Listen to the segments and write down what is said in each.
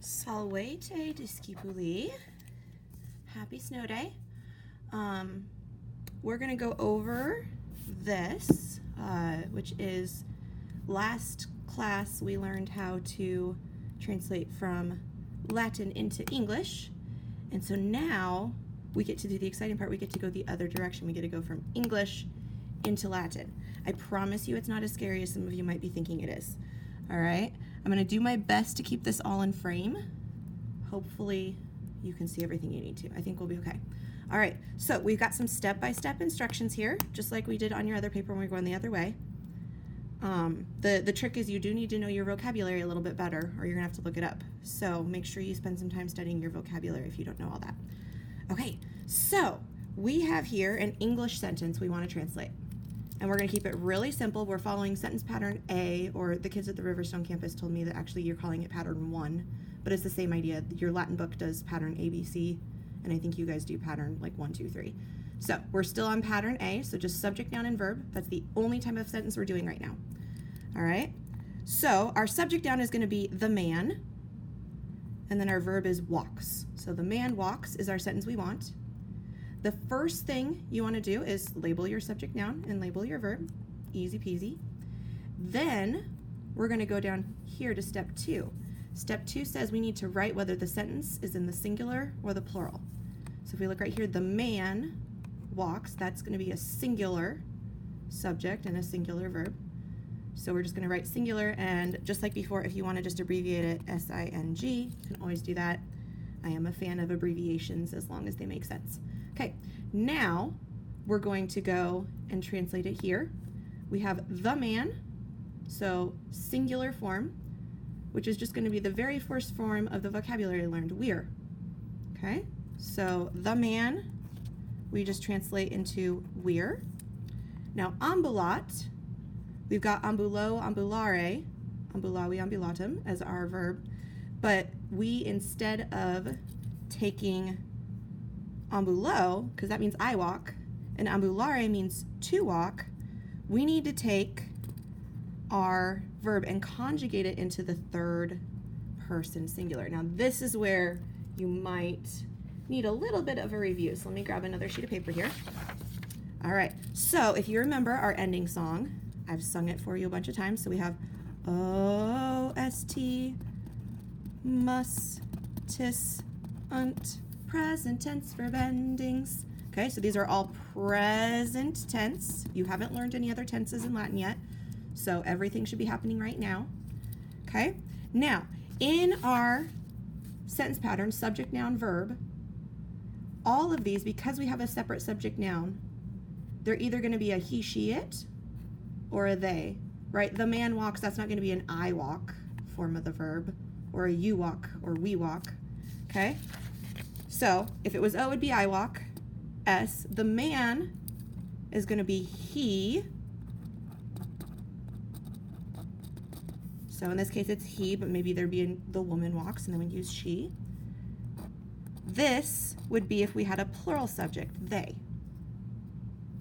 Salvete discipuli. Happy snow day. We're going to go over this, which is last class we learned how to translate from Latin into English. And so now we get to do the exciting part. We get to go the other direction. We get to go from English into Latin. I promise you it's not as scary as some of you might be thinking it is. All right, I'm going to do my best to keep this all in frame. Hopefully you can see everything you need to. I think we'll be okay. All right, so we've got some step-by-step instructions here, just like we did on your other paper when we were going the other way. The trick is you do need to know your vocabulary a little bit better, or you're going to have to look it up. So make sure you spend some time studying your vocabulary if you don't know all that. Okay, so we have here an English sentence we want to translate. And we're going to keep it really simple. We're following sentence pattern A, or the kids at the Riverstone campus told me that actually you're calling it pattern 1, but it's the same idea. Your Latin book does pattern A, B, C, and I think you guys do pattern like 1, 2, 3. So we're still on pattern A, so just subject, noun, and verb. That's the only type of sentence we're doing right now. All right? So our subject noun is going to be the man, and then our verb is walks. So the man walks is our sentence we want. The first thing you want to do is label your subject noun and label your verb. Easy peasy. Then we're going to go down here to step 2. Step 2 says we need to write whether the sentence is in the singular or the plural. So if we look right here, the man walks, that's going to be a singular subject and a singular verb. So we're just going to write singular, and just like before, if you want to just abbreviate it S-I-N-G, you can always do that. I am a fan of abbreviations as long as they make sense. Okay, now we're going to go and translate it here. We have the man, so singular form, which is just going to be the very first form of the vocabulary I learned, we're. Okay, so the man, we just translate into we're. Now ambulat, we've got ambulo, ambulare, ambulavi, ambulatum as our verb, but we, instead of taking ambulo, because that means I walk, and ambulare means to walk, we need to take our verb and conjugate it into the third person singular. Now this is where you might need a little bit of a review. So let me grab another sheet of paper here. All right, so if you remember our ending song, I've sung it for you a bunch of times. So we have O-S-T, mus, tis, unt, present tense verb endings. Okay, so these are all present tense. You haven't learned any other tenses in Latin yet, so everything should be happening right now. Okay, now in our sentence pattern, subject, noun, verb, all of these, because we have a separate subject noun, they're either going to be a he, she, it, or a they, right? The man walks, that's not going to be an I walk form of the verb, or a you walk, or we walk, okay? So if it was O, it would be I walk. S, the man is going to be he. So in this case it's he, but maybe there'd be the woman walks, and then we'd use she. This would be if we had a plural subject, they.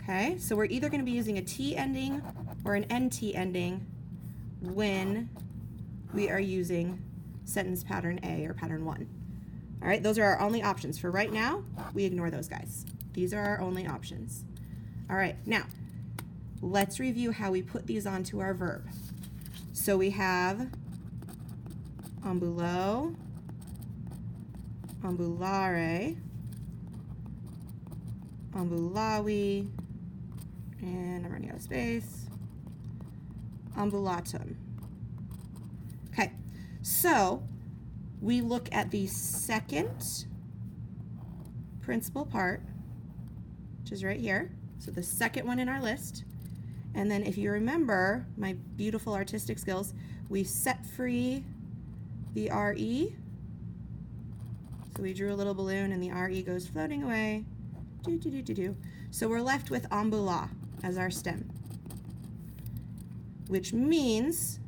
Okay, so we're either going to be using a T ending or an NT ending when we are using sentence pattern A or pattern 1. All right, those are our only options. For right now, we ignore those guys. These are our only options. All right, now, let's review how we put these onto our verb. So we have ambulo, ambulare, ambulavi, and I'm running out of space, ambulatum. Okay, so we look at the second principal part, which is right here. So the second one in our list. And then if you remember my beautiful artistic skills, we set free the RE. So we drew a little balloon and the RE goes floating away. Do, do, do, do, do. So we're left with ambula as our stem, which means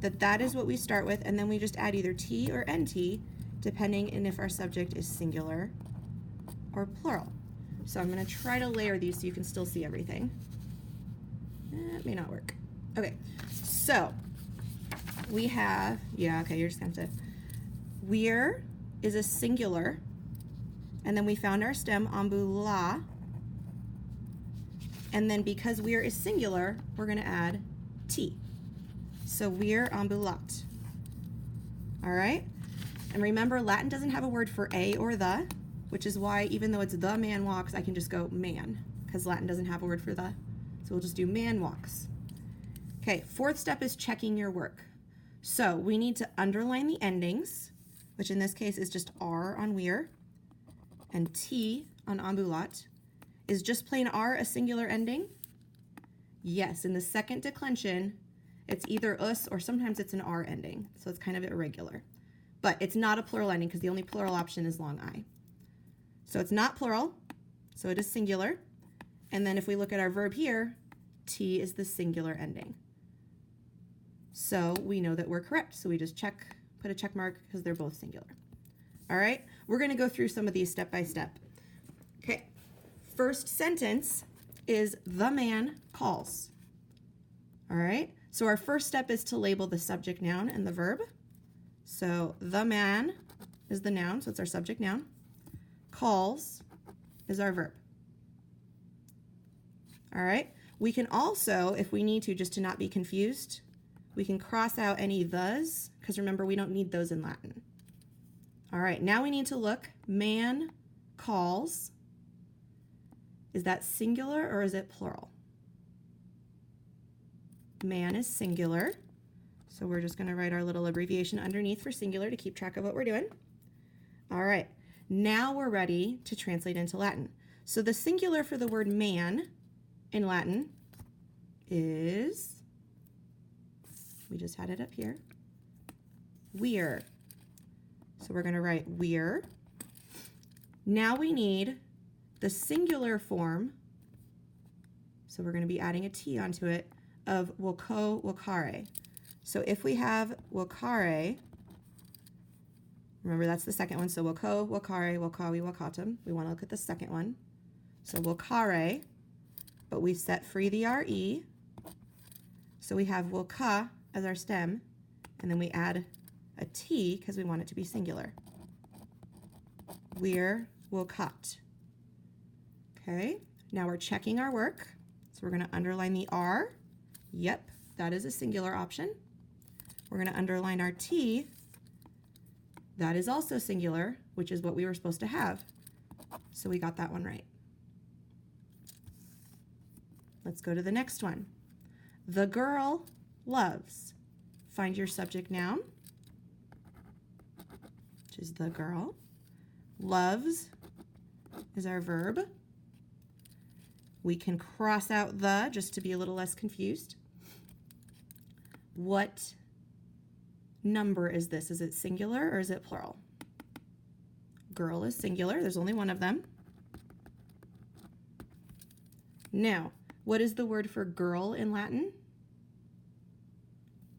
that that is what we start with, and then we just add either T or NT, depending on if our subject is singular or plural. So I'm going to try to layer these so you can still see everything. It may not work. Okay, so we have, yeah, okay, you're just going to have to Wir is a singular, and then we found our stem, ambula, and then because wir is singular, we're going to add t. So wir ambulat. All right? And remember, Latin doesn't have a word for a or the, which is why even though it's the man walks, I can just go man, because Latin doesn't have a word for the. So we'll just do man walks. Okay, fourth step is checking your work. So we need to underline the endings, which in this case is just R on wir, and T on ambulat. Is just plain R a singular ending? Yes, in the second declension, it's either us or sometimes it's an R ending, so it's kind of irregular. But it's not a plural ending because the only plural option is long I. So it's not plural, so it is singular. And then if we look at our verb here, T is the singular ending. So we know that we're correct. So we just put a check mark because they're both singular. All right, we're going to go through some of these step by step. Okay, first sentence is the man calls. All right, so our first step is to label the subject noun and the verb. So the man is the noun, so it's our subject noun. Calls is our verb. All right, we can also, if we need to, just to not be confused, we can cross out any thes, because remember, we don't need those in Latin. All right, now we need to look. Man calls. Is that singular or is it plural? Man is singular. So we're just going to write our little abbreviation underneath for singular to keep track of what we're doing. All right, now we're ready to translate into Latin. So the singular for the word man in Latin is, we just had it up here, wir. So we're going to write wir. Now we need the singular form, so we're going to be adding a T onto it, of woko, wokare. So if we have wokare, remember that's the second one, so woko, wokare, wokawi, wokatum. We want to look at the second one. So wokare, but we set free the RE. So we have woka as our stem, and then we add a T because we want it to be singular. Wir wokat. Okay, now we're checking our work. So we're going to underline the R. Yep, that is a singular option. We're going to underline our T. That is also singular, which is what we were supposed to have. So we got that one right. Let's go to the next one. The girl loves. Find your subject noun, which is the girl. Loves is our verb. We can cross out the just to be a little less confused. What number is this? Is it singular or is it plural? Girl is singular. There's only one of them. Now, what is the word for girl in Latin?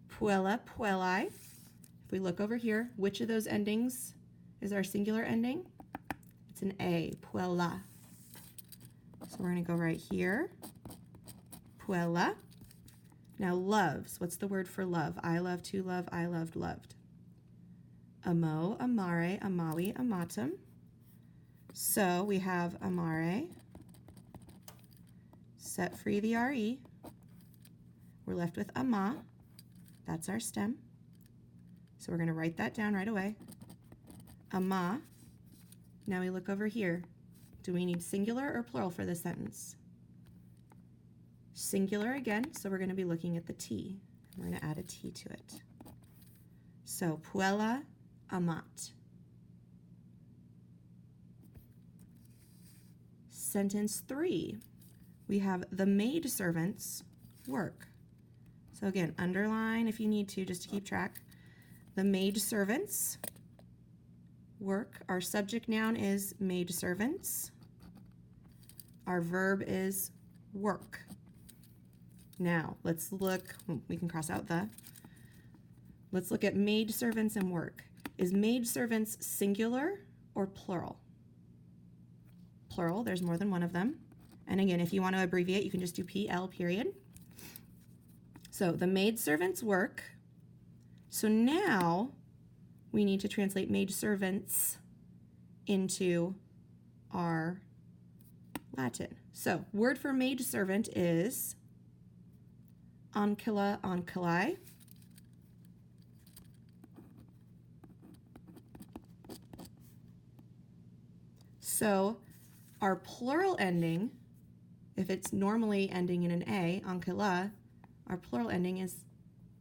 Puella, puellae. If we look over here, which of those endings is our singular ending? It's an A, puella. So we're going to go right here. Puella. Now loves. What's the word for love? I love, to love, I loved, loved. Amo, amare, amawi, amatum. So we have amare. Set free the RE. We're left with ama. That's our stem. So we're going to write that down right away. Ama. Now we look over here. Do we need singular or plural for this sentence? Singular again, so we're going to be looking at the T. We're going to add a T to it. So puella amat. Sentence 3. We have the maidservants work. So again, underline if you need to, just to keep track. The maidservants work. Our subject noun is maidservants. Our verb is work. Now, let's look, we can cross out the. Let's look at maidservants and work. Is maidservants singular or plural? Plural, there's more than one of them. And again, if you want to abbreviate, you can just do PL, period. So the maidservants work. So now we need to translate maidservants into our Latin. So, word for maidservant is ancilla, ancillae. So, our plural ending, if it's normally ending in an A, ancilla, our plural ending is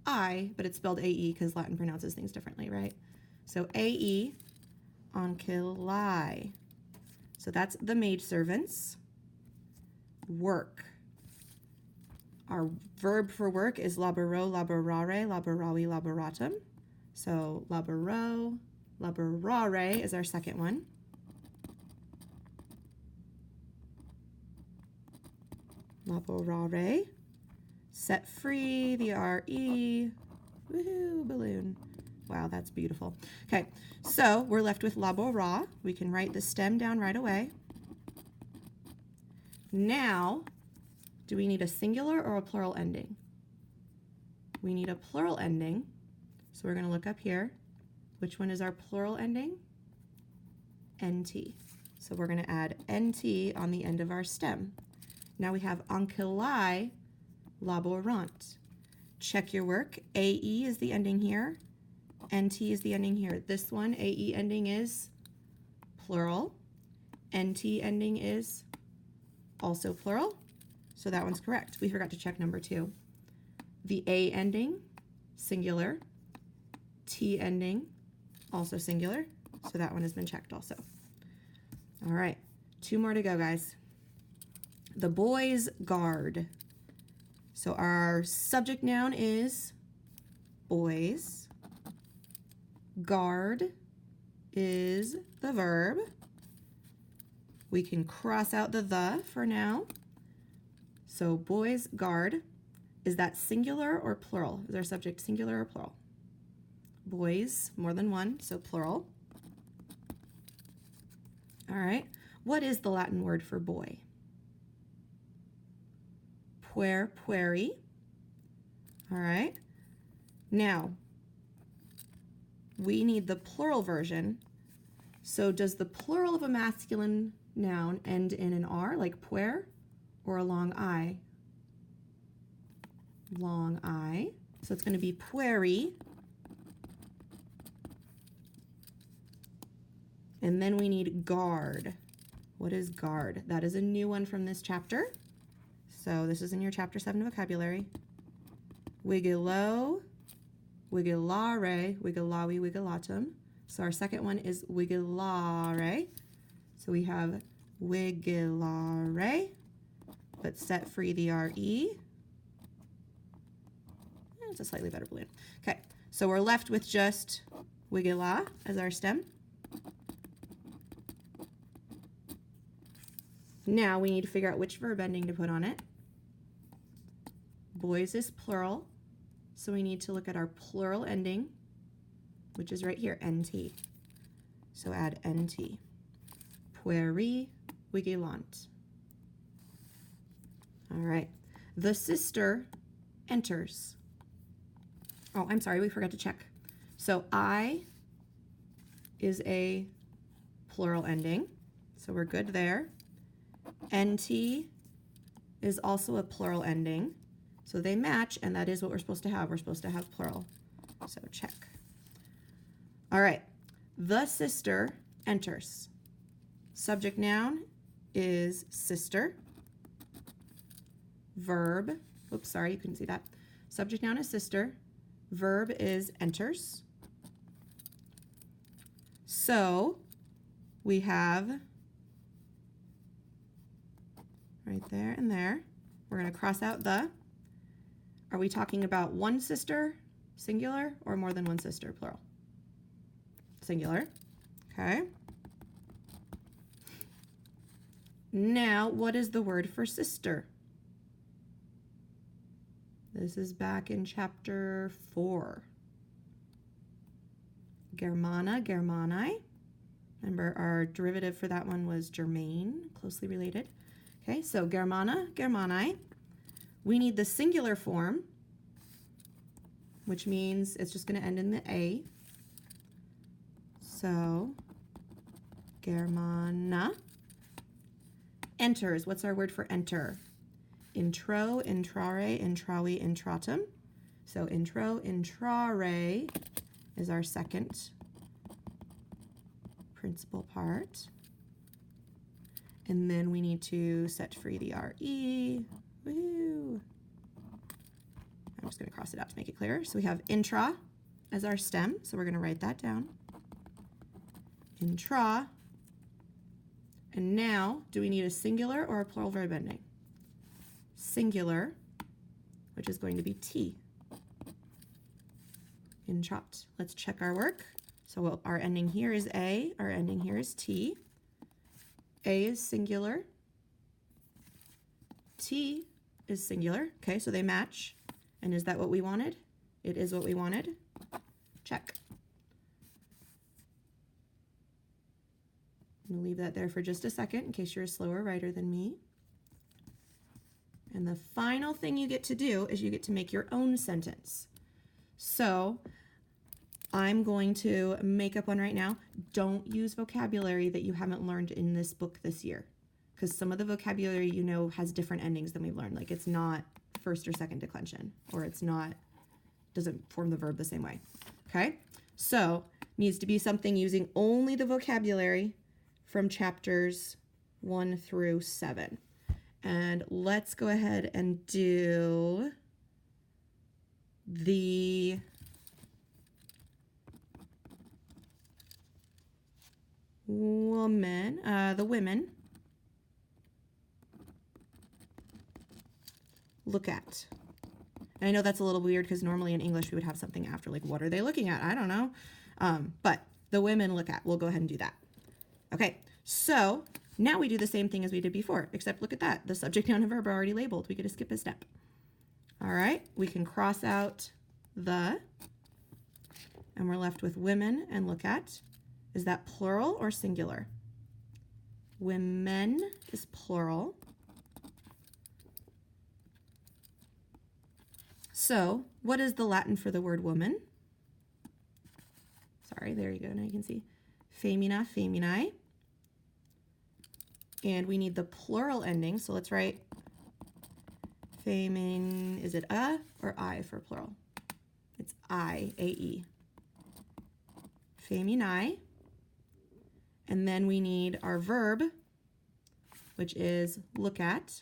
I, but it's spelled AE because Latin pronounces things differently, right? So AE, ancillae. So that's the maidservants. Work. Our verb for work is laboro, laborare, laboravi, laboratum. So laboro, laborare is our second one. Laborare. Set free, the R-E. Woohoo, balloon. Wow, that's beautiful. Okay, so we're left with labora. We can write the stem down right away. Now, do we need a singular or a plural ending? We need a plural ending. So we're going to look up here. Which one is our plural ending? NT. So we're going to add NT on the end of our stem. Now we have ancillae laborant. Check your work. AE is the ending here. NT is the ending here. This one, AE ending is plural. NT ending is also plural. So that one's correct. We forgot to check number 2. The A ending, singular. T ending, also singular. So that one has been checked also. All right, 2 more to go, guys. The boys' guard. So our subject noun is boys. Guard is the verb. We can cross out the for now. So boys' guard, is that singular or plural? Is our subject singular or plural? Boys, more than one, so plural. All right, what is the Latin word for boy? Puer, pueri. All right. Now, we need the plural version. So does the plural of a masculine noun end in an R, like puer, or a long I? Long I. So it's going to be pueri. And then we need guard. What is guard? That is a new one from this chapter. So this is in your chapter 7 vocabulary. Wigilo, wigilare, wigilawi, wigilatum. So our second one is wigilare. So we have wigilare, but set free the R-E. It's a slightly better balloon. Okay, so we're left with just wigila as our stem. Now we need to figure out which verb ending to put on it. Boys is plural, so we need to look at our plural ending, which is right here, NT. So add NT. Pueri, vigilant. All right. The sister enters. Oh, I'm sorry, we forgot to check. So I is a plural ending, so we're good there. NT is also a plural ending, so they match, and that is what we're supposed to have. We're supposed to have plural, so check. All right, the sister enters. Subject noun is sister. Verb, oops, sorry, you couldn't see that. Subject noun is sister. Verb is enters. So we have right there and there. We're going to cross out the. Are we talking about one sister, singular, or more than one sister, plural? Singular. Okay. Now, what is the word for sister? This is back in chapter 4. Germana, Germanae. Remember, our derivative for that one was germane, closely related. Okay, so Germana, Germanae. We need the singular form, which means it's just going to end in the A. So, Germana. Enters. What's our word for enter? Intro, intrare, intravi, intratum. So intro, intrare is our second principal part. And then we need to set free the RE. Woohoo! I'm just going to cross it out to make it clearer. So we have intra as our stem. So we're going to write that down. Intra. And now, do we need a singular or a plural verb ending? Singular, which is going to be T. Intrat. Let's check our work. So our ending here is A, our ending here is T. A is singular. T is singular. Okay, so they match. And is that what we wanted? It is what we wanted. Check. I'm going to leave that there for just a second in case you're a slower writer than me. And the final thing you get to do is you get to make your own sentence. So I'm going to make up one right now. Don't use vocabulary that you haven't learned in this book this year, because some of the vocabulary you know has different endings than we've learned. Like it's not first or second declension, or it's not, doesn't form the verb the same way. Okay, so needs to be something using only the vocabulary from chapters 1 through 7. And let's go ahead and do the women. Look at. And I know that's a little weird because normally in English we would have something after, like what are they looking at? I don't know. But the women look at. We'll go ahead and do that. Okay, so now we do the same thing as we did before, except look at that. The subject, noun, and verb are already labeled. We get to skip a step. All right, we can cross out the, and we're left with women and look at. Is that plural or singular? Women is plural. So what is the Latin for the word woman? Sorry, there you go. Now you can see. Femina, feminae. And we need the plural ending. So let's write femin. Is it a or I for plural? It's I, A-E. Feminae. And then we need our verb, which is look at.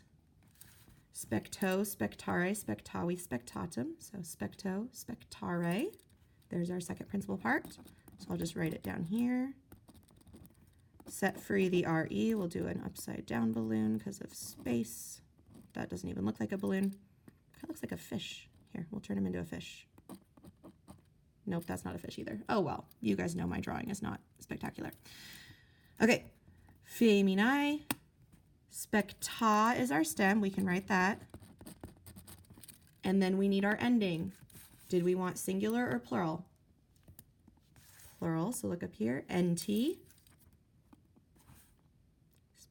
Specto, spectare, spectavi, spectatum. So specto, spectare. There's our second principal part. So I'll just write it down here. Set free the RE. We'll do an upside down balloon because of space. That doesn't even look like a balloon. It looks like a fish. Here, we'll turn him into a fish. Nope, that's not a fish either. Oh well, you guys know my drawing is not spectacular. Okay, feminae. Specta is our stem. We can write that. And then we need our ending. Did we want singular or plural? Plural, so look up here. NT.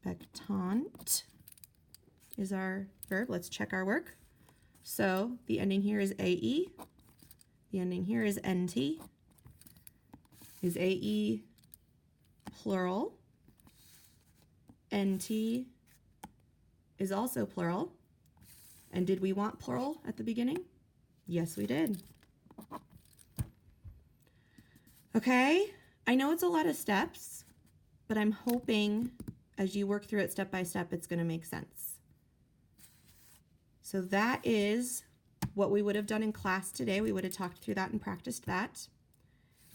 Spectant is our verb. Let's check our work. So the ending here is AE. The ending here is NT. Is AE plural? NT is also plural. And did we want plural at the beginning? Yes, we did. Okay, I know it's a lot of steps, but I'm hoping as you work through it step by step, it's going to make sense. So that is what we would have done in class today. We would have talked through that and practiced that.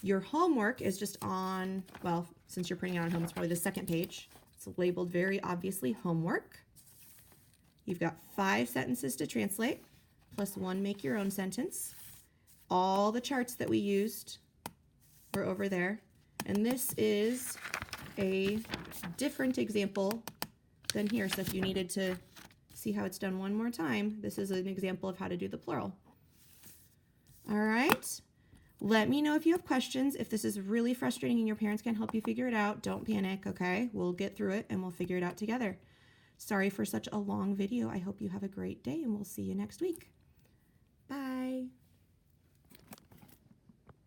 Your homework is just on, well, since you're putting it on home, it's probably the second page. It's labeled very obviously homework. You've got 5 sentences to translate, plus 1 make your own sentence. All the charts that we used were over there. And this is a different example than here. So if you needed to see how it's done one more time, this is an example of how to do the plural. All right. Let me know if you have questions. If this is really frustrating and your parents can't help you figure it out, don't panic, okay? We'll get through it and we'll figure it out together. Sorry for such a long video. I hope you have a great day and we'll see you next week.